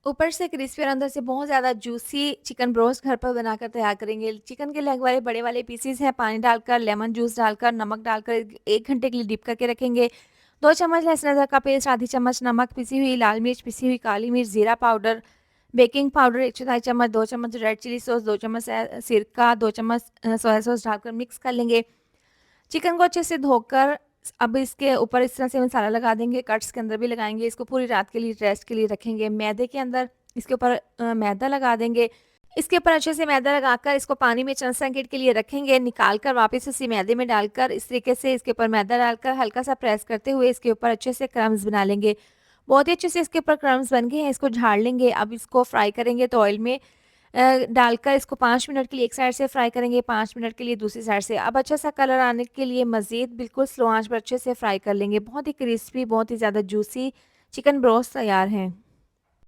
ऊपर से क्रिस्पी और अंदर से बहुत ज़्यादा जूसी चिकन ब्रोस्ट घर पर बनाकर तैयार करेंगे। चिकन के लेग वाले बड़े वाले पीसेस हैं, पानी डालकर, लेमन जूस डालकर, नमक डालकर 1 घंटे के लिए डिप करके रखेंगे। 2 चम्मच लहसुन अदरक का पेस्ट, आधी चम्मच नमक, पिसी हुई लाल मिर्च, पिसी हुई काली मिर्च, जीरा पाउडर, बेकिंग पाउडर 1 चौथाई चम्मच, 2 चम्मच रेड चिली सॉस, 2 चम्मच सिरका, 2 चम्मच सोया सॉस डालकर मिक्स कर लेंगे। चिकन को अच्छे से धोकर अब इसके ऊपर इस तरह से मसाला लगा देंगे, कट्स के अंदर भी लगाएँगे, इसको पूरी रात के लिए रेस्ट के लिए रखेंगे। मैदे के अंदर इसके ऊपर मैदा लगा देंगे। इसके ऊपर अच्छे से मैदा लगाकर इसको पानी में चंद सेकंड के लिए रखेंगे, निकाल कर वापस उसी मैदे में डालकर इस तरीके से इसके ऊपर मैदा डालकर हल्का-सा प्रेस करते हुए इसके ऊपर अच्छे से क्रम्स बना लेंगे। बहुत ही अच्छे से इसके ऊपर क्रम्स बन गए हैं, इसको झाड़ लेंगे। अब इसको फ्राई करेंगे तो ऑयल में डालकर इसको 5 मिनट के लिए एक साइड से फ्राई करेंगे, 5 मिनट के लिए दूसरी साइड से। अब अच्छा सा कलर आने के लिए मज़ीद बिल्कुल स्लो आँच पर अच्छे से फ्राई कर लेंगे। बहुत ही क्रिस्पी, बहुत ही ज़्यादा जूसी चिकन ब्रोस्ट तैयार हैं।